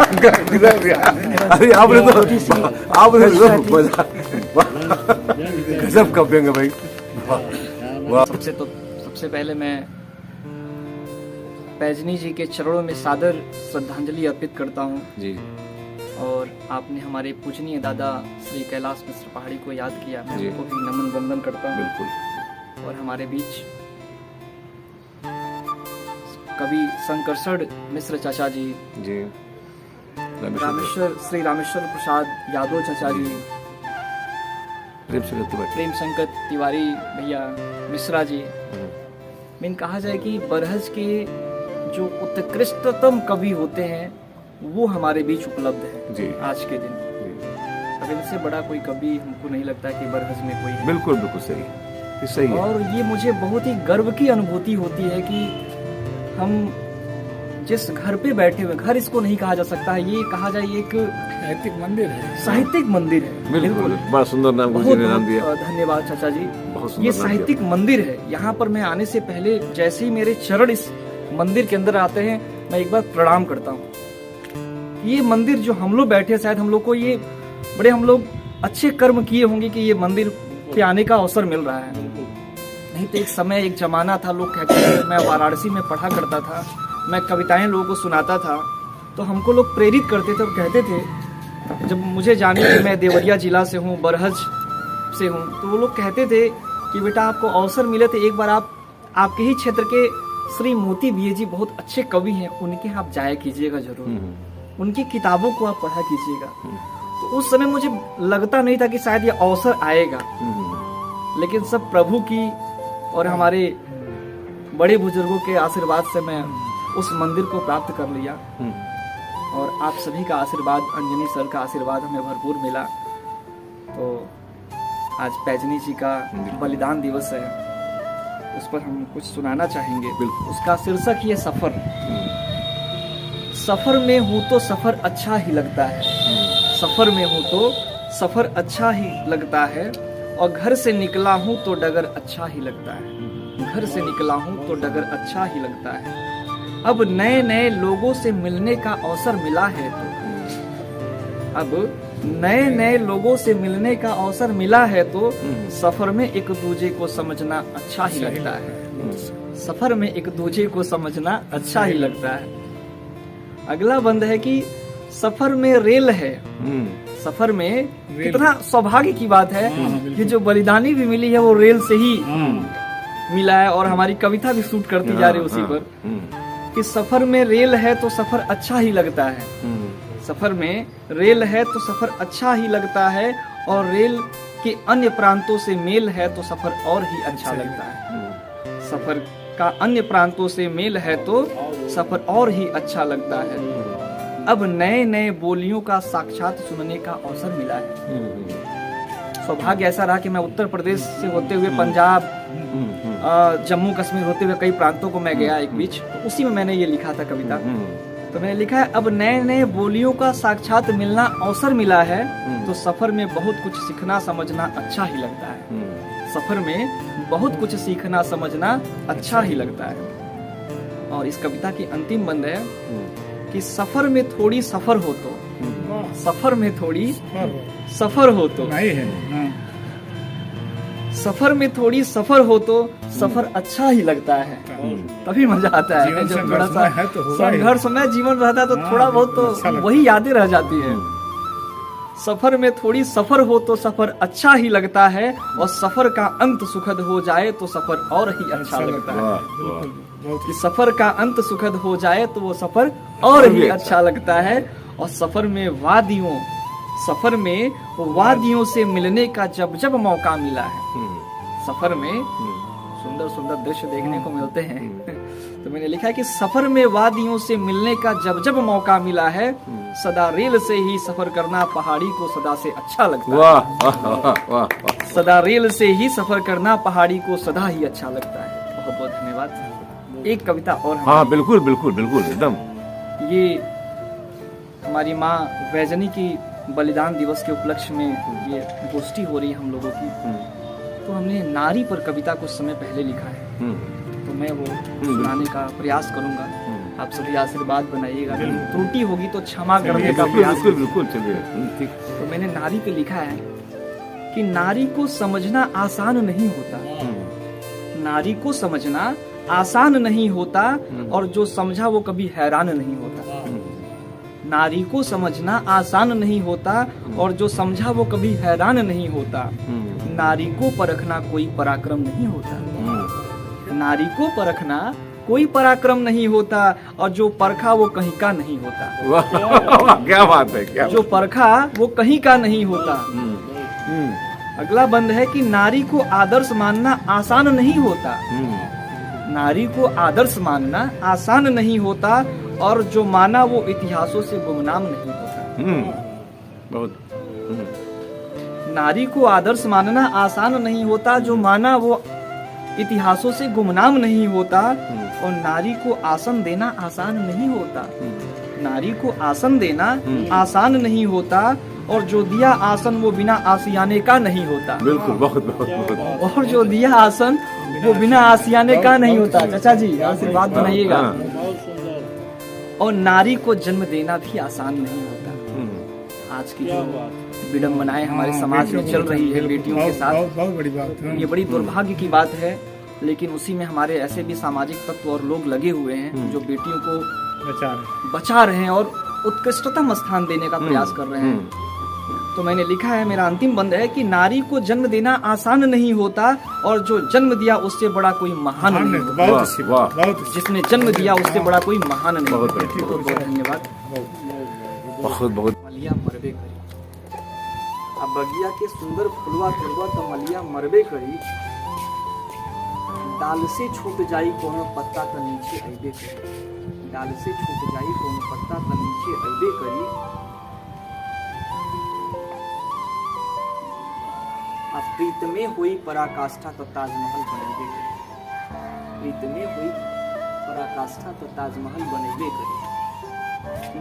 S1: अरे आपने तो गजब का व्यंग भाई। वाह
S5: सबसे पहले मैं पैजनी जी के चरणों में सादर श्रद्धांजलि अर्पित करता हूँ
S1: जी।
S5: और आपने हमारे पूजनीय दादा श्री कैलाश मिश्र पहाड़ी को याद किया, मैं उनको भी नमन वंदन करता हूँ।
S1: बिल्कुल।
S5: और हमारे बीच कवि शंकरसर मिश्र चाचा जी, श्री रामेश्वर प्रसाद यादव चाचा जी, प्रेम शंकर तिवारी भैया मिश्रा जी। मैंने कहा जाए कि बरहज के जो उत्कृष्टतम कवि होते हैं वो हमारे बीच उपलब्ध हैं आज के दिन। अब इनसे बड़ा कोई कवि हमको नहीं लगता कि बरहज में कोई है।
S1: बिल्कुल बिल्कुल सही, ये सही है।
S5: और ये मुझे बहुत ही गर्व की अनुभूति होती है कि हम जिस घर पे बैठे हुए, घर इसको नहीं कहा जा सकता है, ये कहा जाए एक
S2: साहित्यिक मंदिर है।
S5: साहित्यिक मंदिर है।
S1: बिल्कुल, बड़ा सुंदर नाम गुरुजी ने नाम दिया।
S5: धन्यवाद चाचा जी।
S1: बहुत सुंदर
S5: ये
S1: नाम
S5: साहित्यिक मंदिर है। यहाँ पर मैं आने से पहले जैसे ही मेरे चरण इस मंदिर के अंदर आते हैं, मैं एक बार प्रणाम करता हूँ। ये मंदिर जो हम लोग बैठे, शायद हम लोग को ये बड़े हम लोग अच्छे कर्म किए होंगे कि ये मंदिर पे आने का अवसर मिल रहा है। नहीं तो एक समय, एक जमाना था, लोग कहते थे, मैं वाराणसी में पढ़ा करता था, मैं कविताएं लोगों को सुनाता था, तो हमको लोग प्रेरित करते थे और कहते थे, जब मुझे जाने कि मैं देवरिया जिला से हूँ, बरहज से हूँ, तो वो लोग कहते थे कि बेटा आपको अवसर मिले तो एक बार आप आपके ही क्षेत्र के श्री मोती बीए जी बहुत अच्छे कवि हैं, उनके आप जाया कीजिएगा जरूर, उनकी किताबों को आप पढ़ा कीजिएगा। तो उस समय मुझे लगता नहीं था कि शायद ये अवसर आएगा, लेकिन सब प्रभु की और हमारे बड़े बुजुर्गों के आशीर्वाद से मैं उस मंदिर को प्राप्त कर लिया। और आप सभी का आशीर्वाद, अंजनी सर का आशीर्वाद हमें भरपूर मिला। तो आज पैजनी जी का बलिदान दिवस है, उस पर हम कुछ सुनाना चाहेंगे। उसका शीर्षक ही है सफर। सफर में हूँ तो सफर अच्छा ही लगता है, सफर में हूँ तो सफर अच्छा ही लगता है, और घर से निकला हूँ तो डगर अच्छा ही लगता है, घर से निकला हूँ तो डगर अच्छा ही लगता है। अब नए नए लोगों से मिलने का अवसर मिला है तो, अब नए नए लोगों से मिलने का अवसर मिला है तो सफर में एक दूजे को समझना अच्छा ही लगता है, सफर में एक दूजे को समझना अच्छा ही लगता है। अगला बंद है कि सफर में रेल है। सफर में कितना सौभाग्य की बात है कि जो बलिदानी भी मिली है वो रेल से ही मिला है, और हमारी कविता भी शूट करती जा रही है उसी पर कि सफर में रेल है तो सफर अच्छा ही लगता है, सफर में रेल है तो सफर अच्छा ही लगता है, और रेल के अन्य प्रांतों से मेल है तो सफर और ही अच्छा लगता है, सफर का अन्य प्रांतों से मेल है तो सफर और ही अच्छा लगता है। अब नए नए बोलियों का साक्षात सुनने का अवसर मिला है। सौभाग्य ऐसा रहा कि मैं उत्तर प्रदेश से होते हुए पंजाब, जम्मू कश्मीर होते हुए कई प्रांतों को मैं गया एक बीच, तो उसी में मैंने ये लिखा था कविता। तो मैंने लिखा है, अब नए नए बोलियों का साक्षात मिलना अवसर मिला है तो सफर में बहुत कुछ सीखना समझना अच्छा ही लगता है, सफर में बहुत कुछ सीखना समझना अच्छा ही लगता है। और इस कविता की अंतिम बंद है कि सफर में थोड़ी सफर हो तो, सफर में थोड़ी सफर हो तो,
S2: नहीं है,
S5: सफर में थोड़ी सफर हो तो सफर अच्छा ही लगता है, तभी मजा आता है। जब थोड़ा सा संघर्ष में जीवन रहता है तो थोड़ा बहुत तो वही यादें रह जाती है। सफर में थोड़ी सफर हो तो सफर अच्छा ही लगता है, और सफर का अंत सुखद हो जाए तो सफर और ही अच्छा लगता है। कि सफर का अंत सुखद हो जाए तो वो सफर और ही अच्छा लगता है। और सफर में वादियों से मिलने का जब जब मौका मिला है, सफर में सुंदर सुंदर दृश्य देखने को मिलते हैं। तो मैंने लिखा है कि सफर में वादियों से मिलने का जब जब मौका मिला है, सदा रेल से ही सफर करना पहाड़ी को सदा से अच्छा लगता है।
S1: वाह,
S5: सदा रेल से ही सफर करना पहाड़ी को सदा ही अच्छा लगता है। बहुत बहुत धन्यवाद। एक कविता और,
S1: हाँ बिल्कुल बिल्कुल बिल्कुल एकदम।
S5: ये हमारी माँ वैजनी की बलिदान दिवस के उपलक्ष्य में ये गोष्ठी हो रही है हम लोगों की, तो हमने नारी पर कविता कुछ समय पहले लिखा है, तो मैं वो सुनाने का प्रयास करूंगा। आप सभी आशीर्वाद बनाइएगा, त्रुटि होगी तो क्षमा करने का प्रयास।
S1: बिल्कुल चलिए, ठीक।
S5: तो मैंने नारी पे लिखा है कि नारी को समझना आसान नहीं होता, नारी को समझना आसान नहीं होता, और जो समझा वो कभी हैरान नहीं होता। नारी को समझना आसान नहीं होता, और जो समझा वो कभी हैरान नहीं होता। नारी को परखना कोई पराक्रम नहीं होता, नारी को परखना कोई पराक्रम नहीं होता, और जो परखा वो कहीं का नहीं होता।
S1: वाह, क्या बात है, क्या
S5: जो परखा वो कहीं का नहीं होता। अगला बंद है कि नारी को आदर्श मानना आसान नहीं होता, नारी को आदर्श मानना आसान नहीं होता, और जो माना वो इतिहासों से गुमनाम नहीं होता।
S1: बहुत
S5: नारी को आदर्श मानना आसान नहीं होता, जो माना वो इतिहासों से गुमनाम नहीं होता, और नारी को आसन देना आसान नहीं होता। नारी को आसन देना आसान नहीं होता, और जो दिया आसन वो बिना आसियाने का नहीं होता।
S1: बिल्कुल, बहुत बहुत बहुत।
S5: और जो दिया आसन वो बिना आसियाने का नहीं होता। चाचा जी आशीर्वाद बनाइएगा। और नारी को जन्म देना भी आसान नहीं होता। आज की जो विडम्बनाएं हमारे समाज में चल रही है बेटियों के साथ,
S2: बहुत बड़ी बात है।
S5: ये बड़ी दुर्भाग्य की बात है, लेकिन उसी में हमारे ऐसे भी सामाजिक तत्व और लोग लगे हुए हैं जो बेटियों को बचा रहे हैं और उत्कृष्टतम स्थान देने का प्रयास कर रहे हैं। तो मैंने लिखा है, मेरा अंतिम बंद है कि नारी को जन्म देना आसान नहीं होता, और जो जन्म दिया उससे बड़ा कोई महान नहीं होता। जिसने जन्म दिया उससे बड़ा कोई महान नहीं होता। बहुत बहुत धन्यवाद।
S1: बहुत बहुत।
S5: मलिया मरबे करी, अब बगिया के सुंदर फुलवा फुलवा तो मलिया मरबे करी, डाल से छूट जाई कोनो पत्ता तो नीचे अइबे करी, डाल से छूट जाई कोनो पत्ता तो नीचे अइबे करी। अब प्रीत में हुई पराकाष्ठा तो ताजमहल बनेबे करी, प्रीत में हुई पराकाष्ठा तो ताजमहल बनेबे करी।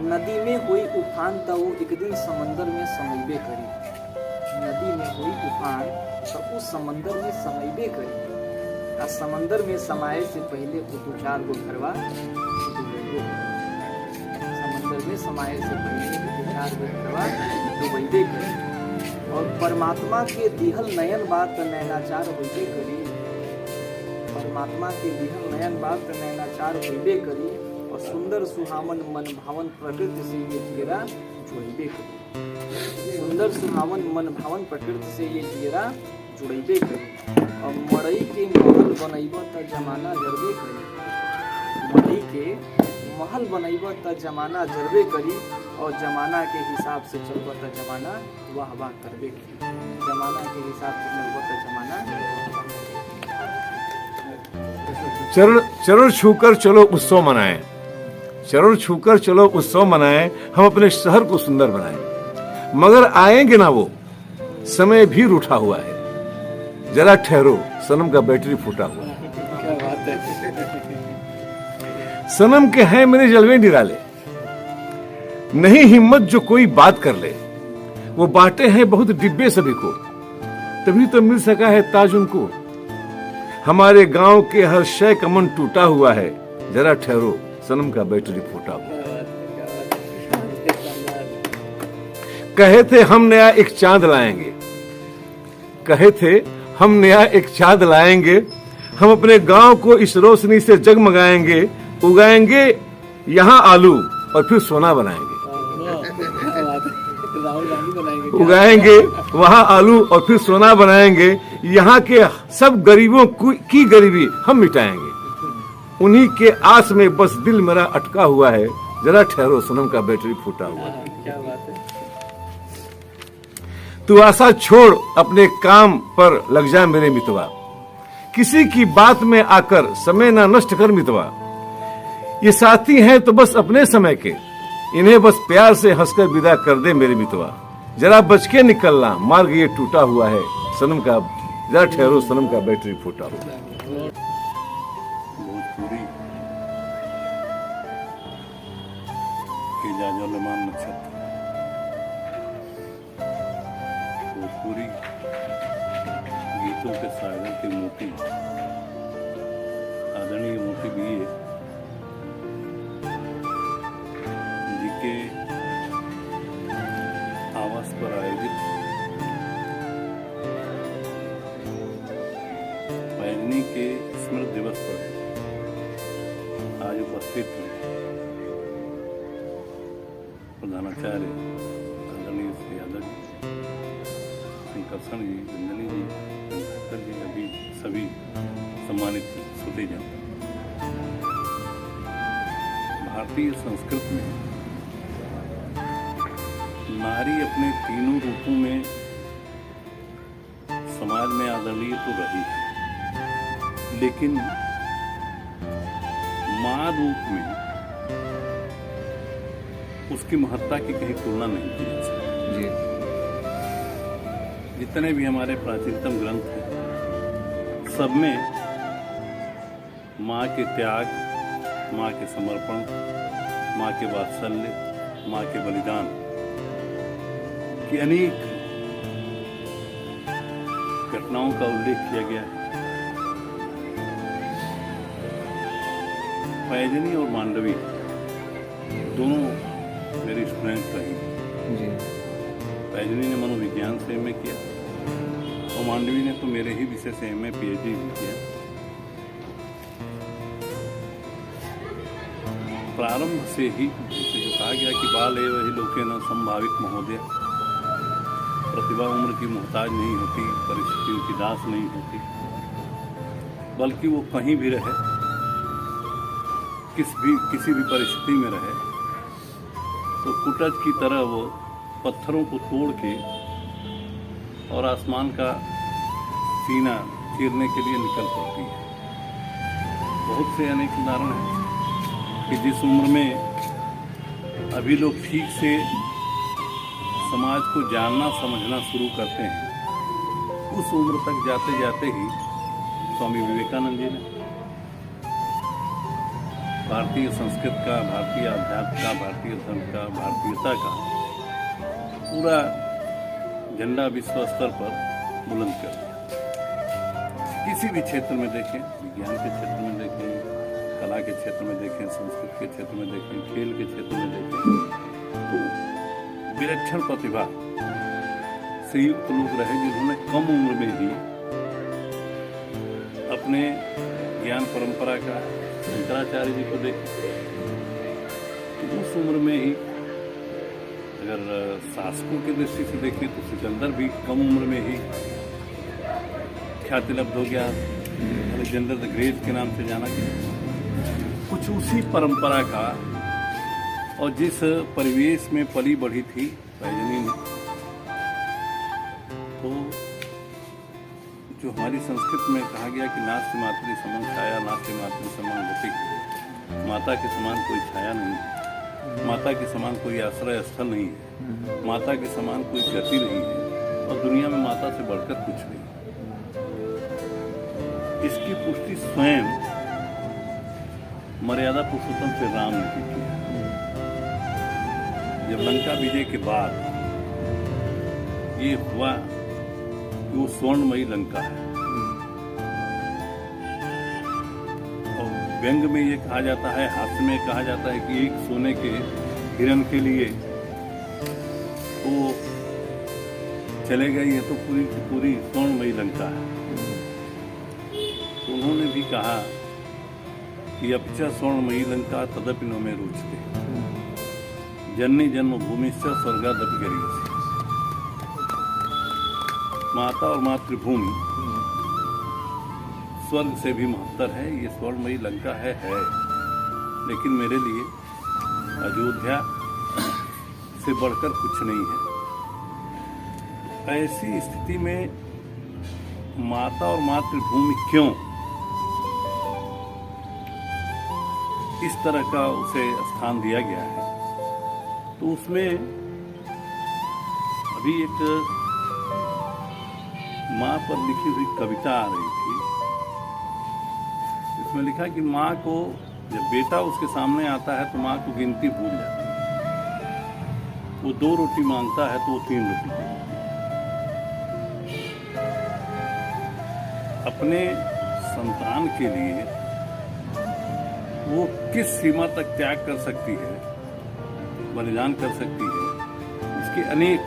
S5: नदी में हुई उफान तो वो एक दिन समंदर में समैबे करी, नदी में हुई उफान तो उस समंदर में समैबे करी। आ समंदर में समाये से पहले वो 2-4 गो घरवा डुबैबे करी, समंदर में समाये से पहले 2-4 गो घरवा डुबैबे करी। और परमात्मा के दिहल नयन बात नैनाचार होइबे करी, परमात्मा के दिहल नयन बात नैनाचार होइबे करी। और सुंदर सुहावन मन भावन प्रकृति से ये जियरा जुड़ैबे करी, सुंदर सुहावन मन भावन प्रकृति से ये जियरा जुड़ैबे करी। और मड़ई के महल बनैब त जमाना जरबे करी, मड़ई के महल बनैब त जमाना जरबे करी। और जमाना के हिसाब से चलब त जमाना वाह वाह करबे करी, जमाना के हिसाब से चलब त जमाना।
S1: चरण चरण छूकर चलो उत्सव मनाएं, चरण छूकर चलो उत्सव मनाएं, हम अपने शहर को सुंदर बनाएं। मगर आएंगे ना वो, समय भी रूठा हुआ है, जरा ठहरो सनम का बैटरी फूटा हुआ है।
S3: क्या बात है।
S1: सनम के हैं मेरे जलवे निराले, नहीं हिम्मत जो कोई बात कर ले, वो बांटे हैं बहुत डिब्बे सभी को, तभी तो मिल सका है ताज उनको। हमारे गांव के हर शय का मन टूटा हुआ है, जरा ठहरो सनम का बैटरी फूटा हुआ है। कहे थे हम नया एक चांद लाएंगे, कहे थे हम नया एक चांद लाएंगे, हम अपने गांव को इस रोशनी से जगमगाएंगे। उगाएंगे यहाँ आलू और फिर सोना बनाएंगे, उगाएंगे वहाँ आलू और फिर सोना बनाएंगे। यहाँ के सब गरीबों की गरीबी हम मिटाएंगे, उन्हीं के आस में बस दिल मेरा अटका हुआ है, जरा ठहरो सनम का बैटरी फूटा हुआ है।
S3: क्या बात है।
S1: तू आशा छोड़ अपने काम पर लग जा मेरे मितवा, किसी की बात में आकर समय ना नष्ट कर मितवा। ये साथी हैं तो बस अपने समय के, इन्हें बस प्यार से हंसकर विदा कर दे मेरे मितवा। जरा बच के निकलना, मार्ग ये टूटा हुआ है सनम का, जरा ठहरो सनम का बैटरी फूटा हुआ है।
S6: भोजपुरी के जाजलमान नक्षत्र, भोजपुरी गीतों के सागर के मोती, आदरणीय मोती बीए जी के आवास पर आयोजित पैजनी के स्मृति दिवस पर आज उपस्थित हैं प्रधानाचार्य आदरणीय श्री यादव जी, शंकरसन जी, रंजनी जी, शंकर जी, अभी सभी सम्मानित श्रोतेजन। भारतीय संस्कृति में नारी अपने तीनों रूपों में समाज में आदरणीय तो रही है, लेकिन मां रूप में उसकी महत्ता की कहीं तुलना नहीं की जा सकती। जितने भी हमारे प्राचीनतम ग्रंथ हैं सब में माँ के त्याग, माँ के समर्पण, माँ के वात्सल्य, माँ के बलिदान की अनेक घटनाओं का उल्लेख किया गया है। पैजनी और मांडवी दोनों मेरी स्टूडेंट रही।
S5: जी।
S6: पैजनी ने मनोविज्ञान से एमए किया और मांडवी ने तो मेरे ही विषय से एमए पीएचडी भी किया। प्रारंभ से ही जैसे जो कहा गया कि बाल एव ही लोके न संभाविक महोदय, प्रतिभा उम्र की मोहताज नहीं होती, परिस्थितियों की दास नहीं होती, बल्कि वो कहीं भी रहे, किसी भी परिस्थिति में रहे तो कुटज की तरह वो पत्थरों को तोड़ के और आसमान का सीना चीरने के लिए निकल पड़ती है। बहुत से अनेक उदाहरण हैं कि जिस उम्र में अभी लोग ठीक से समाज को जानना समझना शुरू करते हैं, उस उम्र तक जाते जाते ही स्वामी विवेकानंद जी ने भारतीय संस्कृत का, भारतीय अध्यात्म का, भारतीय धर्म का, भारतीयता का पूरा झंडा विश्व स्तर पर बुलंद कर दिया। किसी भी क्षेत्र में देखें, विज्ञान के क्षेत्र में देखें, कला के क्षेत्र में देखें, संस्कृत के क्षेत्र में देखें, खेल के क्षेत्र में देखें, तो विलक्षण प्रतिभा से युक्त लोग रहे जिन्होंने कम उम्र में ही अपने ज्ञान परंपरा का, शंकराचार्य जी को देखें, उस उम्र में ही अगर शासकों की दृष्टि से देखें तो सिकंदर भी कम उम्र में ही ख्याति लब्ध हो गया, अलेक्जेंडर द ग्रेट के नाम से जाना गया। कुछ उसी परंपरा का और जिस परिवेश में पली बढ़ी थी पैजनी ने, तो जो हमारी संस्कृत में कहा गया कि नास्ति मातृ समन छाया, नास्ति मातृ समन गति, माता के समान कोई छाया नहीं है, माता के समान कोई आश्रय स्थल नहीं है, माता के समान कोई गति नहीं है और दुनिया में माता से बढ़कर कुछ नहीं। इसकी पुष्टि स्वयं मर्यादा पुरुषोत्तम श्री राम ने की है। जब लंका विजय के बाद ये हुआ कि वो स्वर्णमयी लंका है और व्यंग में ये कहा जाता है, हास्य में कहा जाता है कि एक सोने के हिरण के लिए वो चले गई है तो पूरी की पूरी स्वर्णमयी लंका है। तो उन्होंने भी कहा कि अपिचा स्वर्णमयी लंका तदपि नो में रुचते, जननी जन्मभूमि से स्वर्गादपि गरीयसी। माता और मातृभूमि स्वर्ग से भी महत्तर है, ये स्वर्णमयी लंका है, लेकिन मेरे लिए अयोध्या से बढ़कर कुछ नहीं है। ऐसी स्थिति में माता और मातृभूमि क्यों इस तरह का उसे स्थान दिया गया है, तो उसमें अभी एक माँ पर लिखी हुई कविता आ रही थी। इसमें लिखा कि माँ को जब बेटा उसके सामने आता है तो माँ को गिनती भूल जाती है। वो 2 रोटी मांगता है तो वो 3 रोटी देती है। अपने संतान के लिए वो किस सीमा तक त्याग कर सकती है, बलिदान कर सकती है, इसके अनेक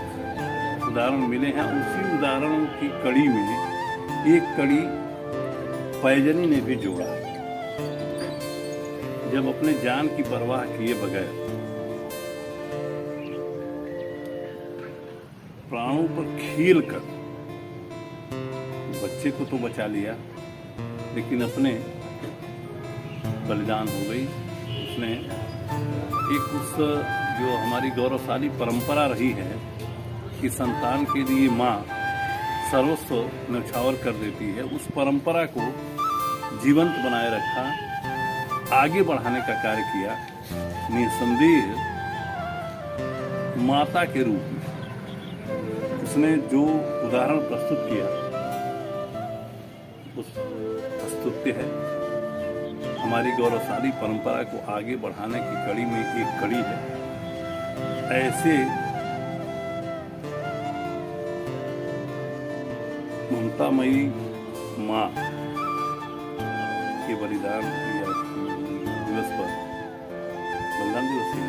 S6: उदाहरण मिले हैं। उसी उदाहरणों की कड़ी में एक कड़ी पैजनी ने भी जोड़ा। जब अपने जान की परवाह किए बगैर प्राणों पर खेल कर बच्चे को तो बचा लिया, लेकिन अपने बलिदान हो गई। उसने एक उस जो हमारी गौरवशाली परंपरा रही है कि संतान के लिए माँ सर्वस्व न्यौछावर कर देती है, उस परंपरा को जीवंत बनाए रखा, आगे बढ़ाने का कार्य किया। निसंदेह माता के रूप में उसने जो उदाहरण प्रस्तुत किया, उस स्तुत्य है। हमारी गौरवशाली परंपरा को आगे बढ़ाने की कड़ी में एक कड़ी है। ऐसे ममतामयी माँ के बलिदान दिवस पर, बलिदान दिवस ही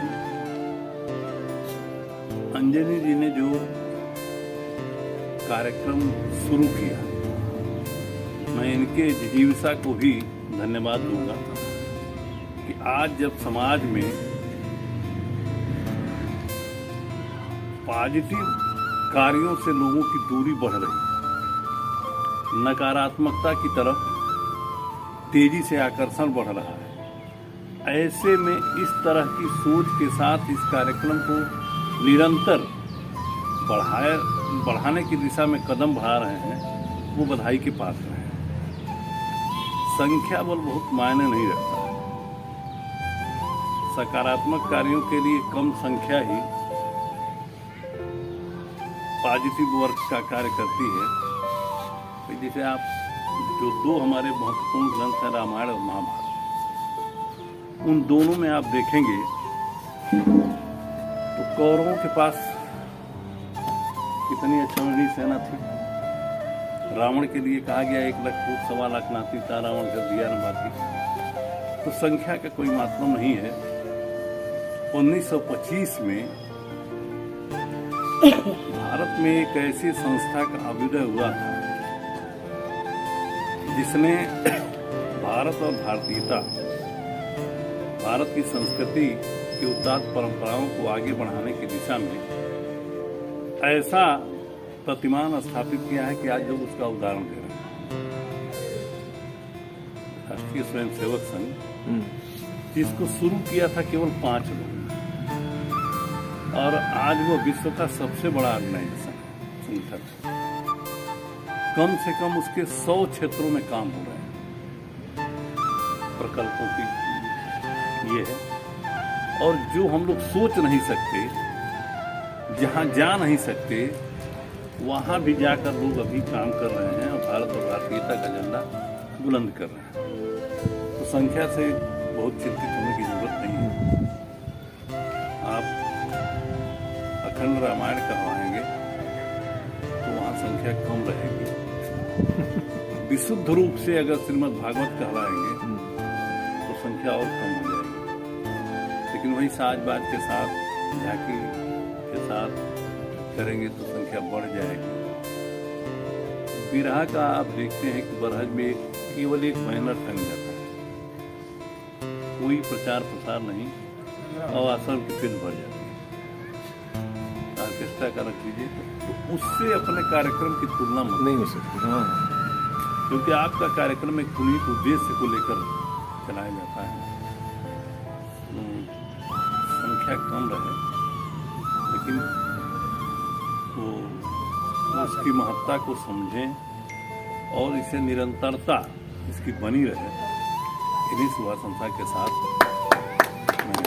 S6: अंजनी जी ने जो कार्यक्रम शुरू किया, मैं इनके जिजीविसा को भी धन्यवाद दूंगा कि आज जब समाज में पॉजिटिव कार्यों से लोगों की दूरी बढ़ रही, नकारात्मकता की तरफ तेजी से आकर्षण बढ़ रहा है, ऐसे में इस तरह की सोच के साथ इस कार्यक्रम को निरंतर बढ़ाने की दिशा में कदम बढ़ा रहे हैं, वो बधाई के पात्र हैं। संख्या बल बहुत मायने नहीं रखता। सकारात्मक कार्यों के लिए कम संख्या ही पॉजिटिव वर्क का कार्य करती है। जैसे आप जो दो हमारे महत्वपूर्ण ग्रंथ हैं, रामायण और महाभारत, उन दोनों में आप देखेंगे तो कौरवों के पास कितनी अक्षौहिणी सेना थी। रावण के लिए कहा गया 1 लाख फूट 1.25 लाख नाती था, रावण का दिया न बाती। तो संख्या का कोई मतलब नहीं है। 1925 में भारत में एक ऐसी संस्था का अभ्युदय हुआ था जिसने भारत और भारतीयता, भारत की संस्कृति की उदात्त परंपराओं को आगे बढ़ाने की दिशा में ऐसा प्रतिमान स्थापित किया है कि आज लोग उसका उदाहरण दे रहे हैं। राष्ट्रीय स्वयंसेवक संघ, जिसको शुरू किया था केवल 5 लोग, और आज वो विश्व का सबसे बड़ा ऑर्गेनाइजेशन संगठन। कम से कम उसके 100 क्षेत्रों में काम हो रहे हैं। प्रकल्पों की ये है, और जो हम लोग सोच नहीं सकते, जहां जा नहीं सकते, वहां भी जाकर लोग अभी काम कर रहे हैं और भारत और भारतीयता का झंडा बुलंद कर रहे हैं। तो संख्या से बहुत चिंतित होने की जरूरत नहीं है। आप अखंड रामायण कहवाएंगे तो वहां संख्या कम रहेगी। विशुद्ध रूप से अगर श्रीमद् भागवत कहलाएंगे तो संख्या और कम हो जाएगी। लेकिन वही साजबाज के साथ, झांकी के साथ करेंगे तो संख्या बढ़ जाएगी। बिरहा का आप देखते हैं कि बरहज में केवल एक बैनर टंग जाता है, कोई प्रचार प्रसार नहीं, और आश्रम की फीस बढ़ जाती है। ऑर्केस्ट्रा का रख लीजिए तो उससे अपने कार्यक्रम की तुलना नहीं हो सकती। हाँ, क्योंकि आपका कार्यक्रम एक पुनीत उद्देश्य को लेकर चलाया जाता है। संख्या कम रहे, लेकिन वो उसकी महत्ता को समझें और इसे निरंतरता इसकी बनी रहे। इन्हीं शुभाशंसा के साथ मैं